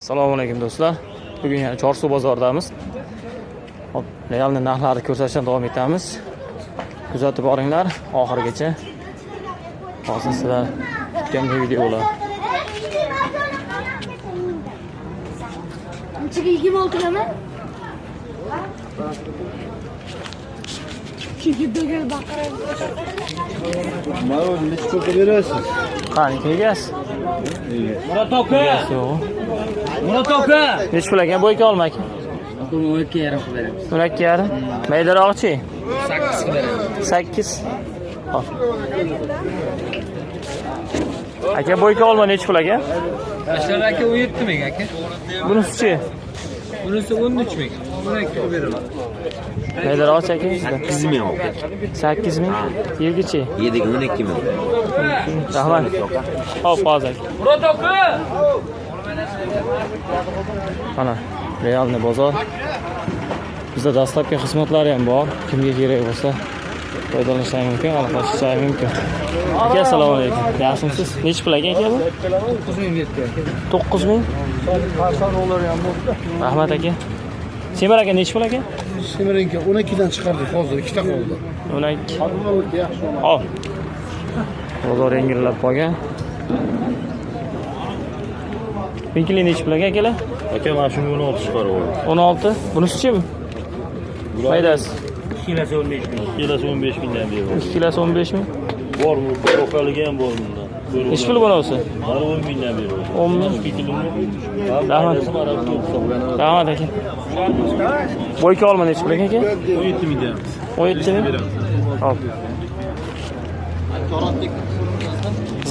Assalomu alaykum do'stlar. Bugun yana Chorsu bozoridamiz. Hop, realni narxlarni ko'rsatishdan davom etamiz. Kuzatib boringlar oxirigacha. Hozir sizlar kutgan videolar. Bunchaga 26 lami? Chigirdaga baqira. Mana necha ko'pga berasiz? Qani tegasiz? Murat aka! Yo'q. Murat aka! Nech pul ekan bo'yka olmak? Buni 12,5 qilib beramiz. 12,5. Maydaroqchi? 8 qilib beramiz. 8. Hop. Aka bo'yka olma nech pul aka? Ashar aka 17 ming aka. Bunisi-chi? Bunisi 13 ming. 12 qilib beraman. Maydaroqchi aka? 8 ming oldi. 8 ming. Yergachi? 12 ming. Rahmat. Hop, hozir. Murat aka! Mana realni bozor. Bizda dastlabki xizmatlari ham bor. Kimga kerak bo'lsa foydalanishingiz mumkin, aloqalashishingiz mumkin. Aka, assalomu alaykum. Yaxshimisiz? Nech pul aka bu? 9 ming berdi aka. 9 ming. Rahmat aka. Semir aka nech pul aka? Semirinka 12 dan chiqardik hozir, 2 ta qoldi. 12. Hop. Bozor yengillab qolgan. Pinkli nech pul aka akalar? Aka, mana shunga 16 chiqarib oldim. 16. Bunisi-chi? Foydasi. 2 kilosi 15 ming. 2 kilosi 15 mingdan berdim. 2 kilosi 15 ming. Bormi? Roqaligi ham bor bundan. Nech pul bunisi? Mana 10 mingdan berdim. 10 ming. Rahmat. Rahmat aka. Bo'yka olma nech pul aka? 17 mingdan. 17 ming. Hop.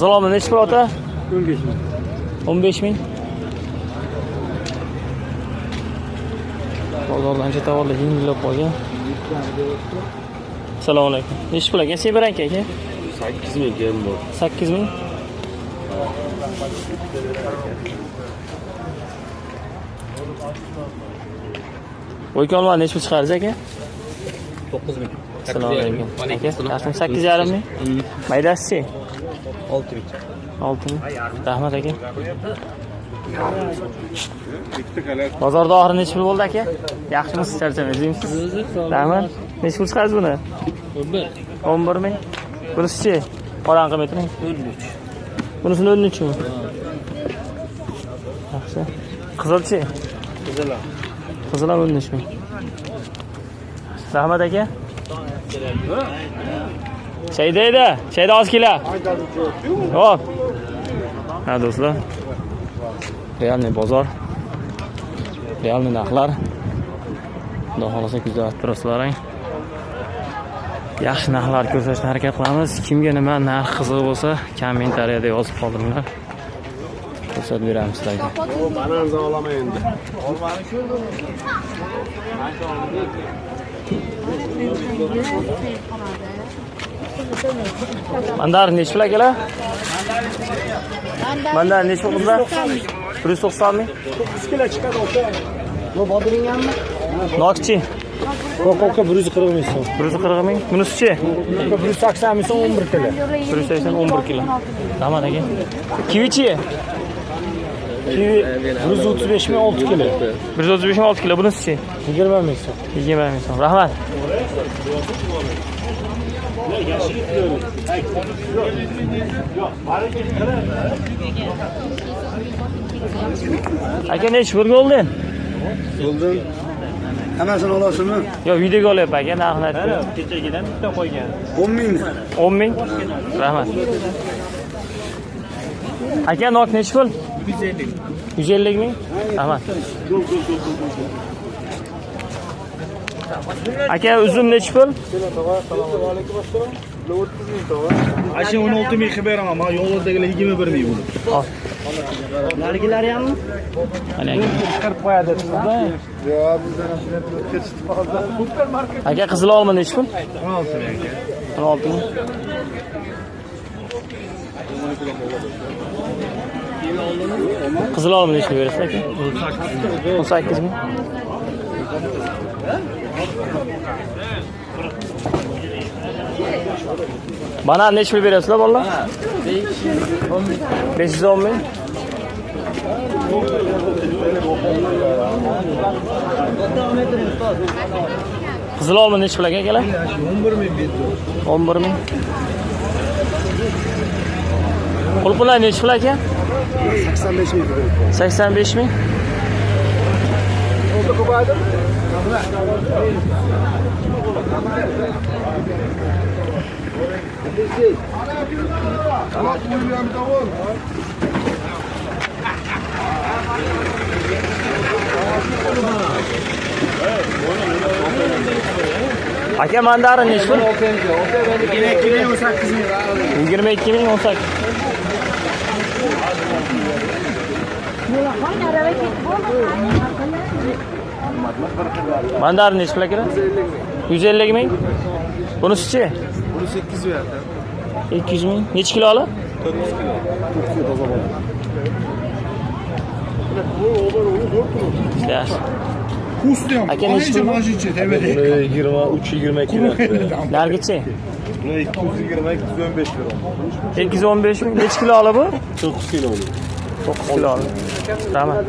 Zalomni nech pul ota? 15 ming. 15 ming. Bozordan chetavolda yengillab qolgan. Assalomu alaykum. Nech pul aka? Sen biranka aka? 8 ming ham bor. 8 ming. Bo'yka olma nech pul chiqarsiz aka? 9 ming. Assalomu alaykum. Aka, yaxshimi 8,5 ming? Maydasi-chi? 6 ming. 6 ming. Rahmat aka. Bozorda oxiri nech pul bo'ldi aka? Yaxshimisiz, charchamaysiz? Rahmat. Nech pul chiqarsiz buni? 11. 11 ming. Bunisi-chi? Qorong'i metring. 13. Bunisini 13 ming. Yaxshi. Qizilchi? Qizil ham 13 ming. Rahmat aka. Shaydayda, shayda oz kelar. Hop. Ha do'stlar. Realni bozor. Realni narxlar. Xudo xolasa kuzatib turasizlar. Yaxshi narxlar ko'rsatishga harakat qilamiz. Kimga nima narx qiziq bo'lsa, kommentariyada yozib qoldiringlar. Ko'rsatib beramiz sizlarga. Bananza olaman endi. Mandar nech pul akalar? Mandar nech pul qizlar? 190 ming. 9 kilo chiqadi aka. Bu bodringami? Nokchi Qo'qoqqa 140 ming so'm. 140 ming. Bunisi-chi? 180 ming so'm 11 kilo. 180 11 kilo. Rahmat aka. Kivichi? Kivi 135 ming 6 kilo. 135 ming 6 kilo. Bunisi-chi? 20 ming so'm. 20 ming so'm. Rahmat. Aka nech pul goldin? Goldan hammasini olasizmi? Yo, videoga olyapman aka, narxini aytdim. Kechagidan bitta qo'ygan. 10 ming. 10 ming. Rahmat. Aka nok nech pul? 150. 150 ming. Rahmat. Aka uzum nech pul? Asha 16 ming qilib beraman. Men yo'ldagilar 21 ming bo'ldi. Hop. Nargilari hammi? Mana aka. Chiqarib qo'yadi sizda. Yo'q, bizdan ketishdi hozir. Aka qizil olma nech pul? 16 ming. 16 ming. Qizil olma nech pul berasiz aka? 18 ming. Banan nech pul berasizlar bolalar? 510 ming. Qizil olma nechi pul akalar? 11.000. Quluplar nechi pul aka? 85.000. 85.000. Oldu kopardım. Tamam, buyurun bir davul. Aka mandarin nechi pul? 22.018. 22.018. Mandarin nechi pul akalar? 150.000. Bunisi-chi? Bunu 8 verdi. 200.000. Nechi kilo olib? 9 kilo. 9 kilo toza bola. Yaxshi. Kustum. Aka nechi pul? Evet. 23-22 Nargichi? Buna 220 215 lira. 215.000. Nechi kilo olib bu? 9 kilo oluyor. 9 kilo olib. Rahmat.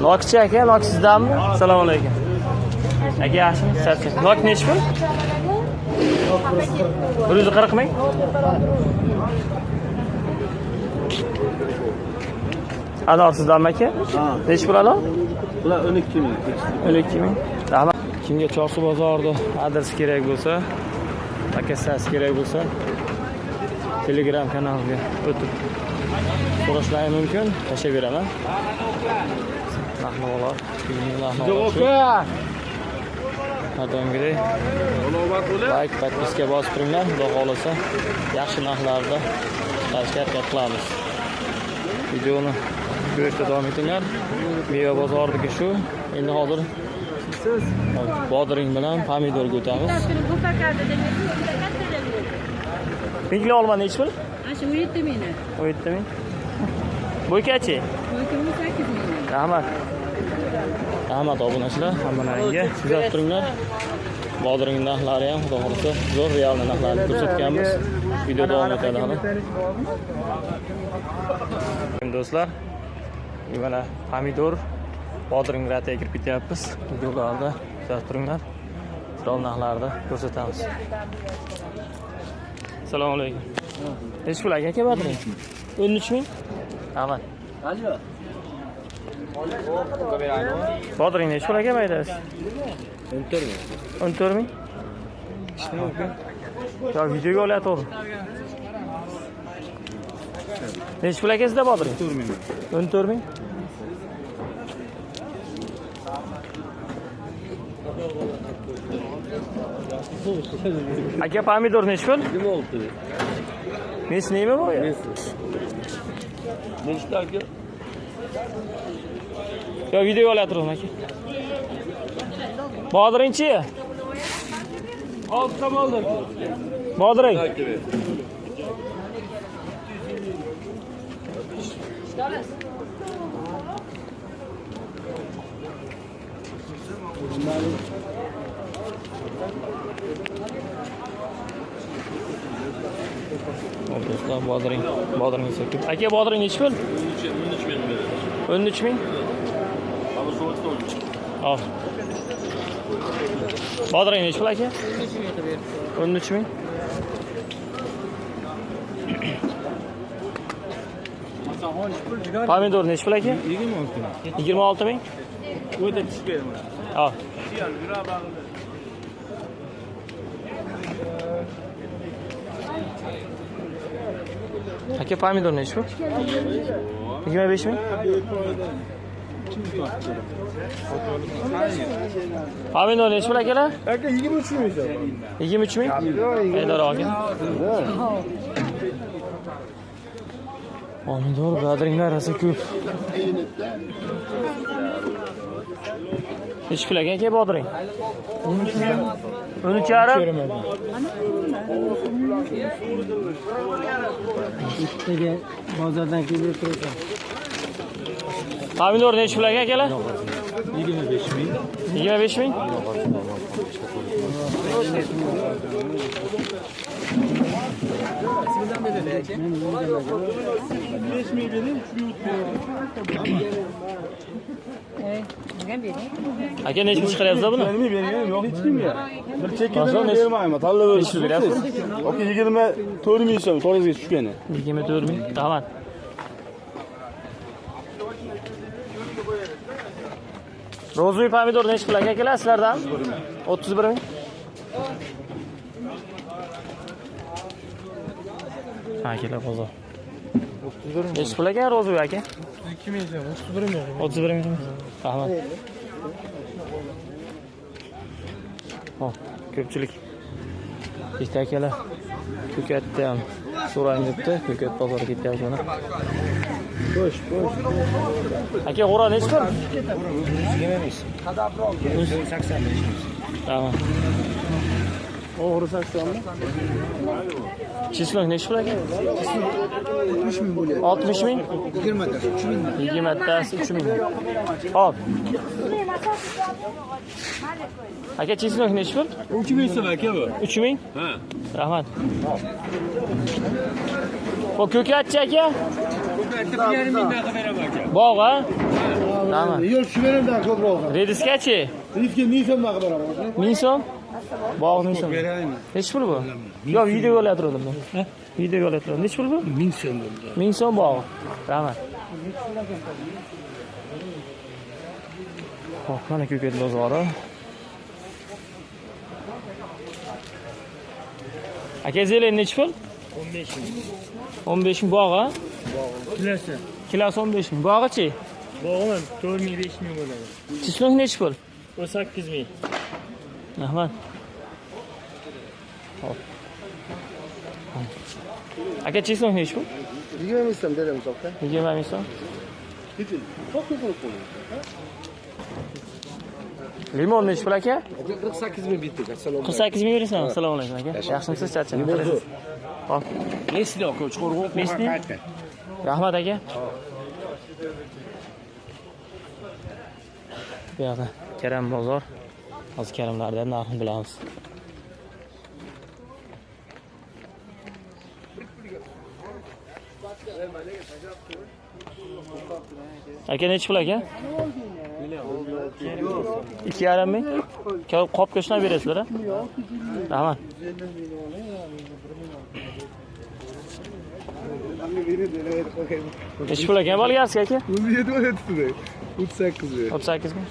Nokchi aka, nok sizdanmi? Assalomu alaykum. Aka yaxshimi? Charchang. Nok nechi pul? 140.000. Anor sizdanmi aka? Nechi pul anor? Bular 12 ming. 12.000. Rahmat. Kimga Chorsu bozorida adres kerak bo'lsa, akassasi kerak bo'lsa, Telegram kanaliga o'tib so'rashlari mumkin. Tashlab beraman. Narxlar, Adamgidek like, podpiska bosib turinglar. Xudo xolasa yaxshi narxlarda harakat qilamiz. Videoni ko'rishda davom etinglar. Meva bozoridagi shu. Endi hozir bodring bilan pomidorga o'tamiz. Pingli olma nechi pul? Aşı 17 ming. 17.000. Bo'ykachi? 18 ming. Rahmat. Rahmat obunachilar, hammalaringga kuzatib turinglar. Bodring narxlari ham xudo xolasa zo'r real narxlarni ko'rsatganmiz. Video davom etadi hali. Do'stlar, mana pomidor bodring ratiga kirib ketyapmiz. Videolarda kuzatib turinglar. Chiroyli narxlarni ko'rsatamiz. Assalomu alaykum. Nechi pul aka bodring? 13.000. Rahmat. Bodring nechi pul aka maydasi? 14.000. Ya videoga olyapti. Nechi pul aka sizda bodring? 14.000. Aka pomidor nechi pul? 26. Mesniymi bu ya? Nechta aka? Yo videoga olyapti aka. Bodringchi? Oltam oldim. Bodring. Do'stlar, bodring sekib. Aka bodring nechi pul? 13.000. Al. Bodring nechi pul aka? 13.000. Pomidor nechi pul aka? 26.000. O'ta tushgan. Al. Aka pomidor nechi pul? 25.000. Pomidor nechi pul akalar? Aka 23 ming. 23.000. Haydar aka. Pomidor badringlar rosa ko'p. Nechi pul aka bodring? 13.5. Ertaga bozordan kelib turibman. Pomidor nechi pul akalar? 25 ming. 25.000. Nima bering? Aka necha pul chiqaryapsiz buni? Nima berganim yo'q hech kimga. Bir chekkadan Qancha bermayman. Tanlayver. Necha pul beryapsiz? Oka 24 ming so'm foizga tushgani. 24 ming. Rahmat. Ro'zuy pomidor necha pul aka kelar sizlardan? 31 ming. Ha, kelar bozor. 31 ming. Necha pul aka ro'zuy aka? 2 ming so'm, 31 ming. 31 ming. Rahmat. Hop, ko'pchilik ishda akalar ko'katda ham so'rang debdi, ko'kat bozoriga ketyapti mana. Bo'sh. Aka g'ura nechi pul? 85. Tamam. O'g'ri 80 mi? Chislok nechi pul aka? 60 ming bo'lyapti. 60 ming? 20 ta, 3 ming. 20 tasi 3 ming. Hop. Aka chislok nechi pul? 3 ming so'm aka bu. 3 ming? Ha. Rahmat. O ko'katchi aka? Ko'katda 1,5 ming narxi beraman aka. Bog' a? Rahmat. Yo'q, shu beramdan ko'proq. Rediskachi? Riska 1000 so'mdan beraman. 1000 so'm? Bog' 1000 so'm. Beraymi? Nechi pul bu? Yo'q, video olayotgandim men. Video olayotgandim. Nechi pul bu? 1000 so'm bo'ldi. 1000 so'm bog'. Rahmat. Hop, mana ko'kat bozori. Aka zelen nechi pul? 15 ming. 15 ming bog' a? Kilosi. Kilosi 15 ming. Bog'ichi? Bog'im 4 ming, 5 ming bo'ladi. Chislok nechi pul? 8 ming. Rahmat. Hop. Aka chislok nechi pul? 20 ming so'm dedim to'xta. 20 ming so'm. Keting. Çok ko'p qo'ying. Limon nechi pul aka? 48 ming bitta. Assalomu 48 ming berasan. Assalomu alaykum aka. Yaxshimisiz, charchamaysiz? Hop. Nesli aka, chiqarib Nesli? Rahmat aka. Bu yoqda Karam bozor. Hozir karamlardan narxini bilamiz. Aka nechi pul aka? 2,5 ming. Qopga shunday berasizlar a? Rahmat. Nechi pul aka bolgarskiy aka? 17 o'tdi. 38 ming. 38 ming.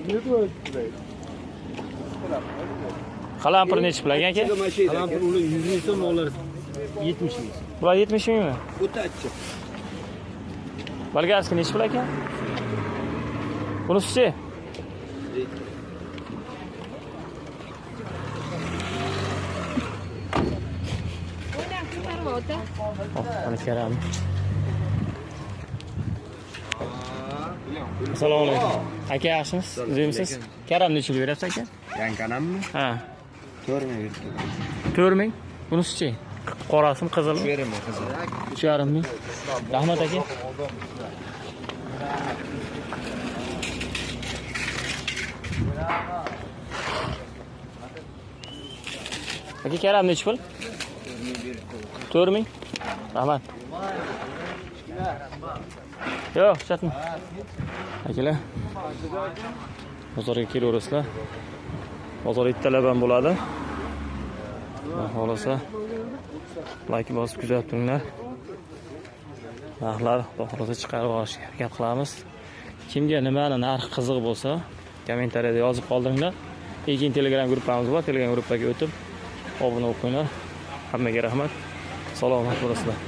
17 o'tdi. Qalampir nechi pul aka? Qalampir ular 100 ming so'm, ular 70 ming. Bular 70 mingmi? O'ta achchiq. Bolgarskiy nechi pul aka? Bunisi-chi? Mana karam. Assalomu alaykum. Aka yaxshimisiz? O'zingizsiz? Karam necha pul berasiz aka? Yanganammi? Ha, 4 ming berdim. 4 ming. Bunisi-chi? Qorasimi, qizilmi? Beraman qizim. 3,5 ming. Rahmat aka. Aka karam necha pul? 4 ming. Rahmat. Yo'q, chatma. Akalar. Bozorga kelaverasizlar. Bozor ertalab ham bo'ladi. Xohlasa like bosib kuzatib turinglar. Narxlar xohlasa chiqarib olishga harakat qilamiz. Kimga nimani narxi qiziq bo'lsa, kommentariyada yozib qoldiringlar. Keyin Telegram gruppamiz bor, Telegram gruppaga o'tib obuna bo'linglar. Hammaga rahmat. Salomat bo'lasizlar.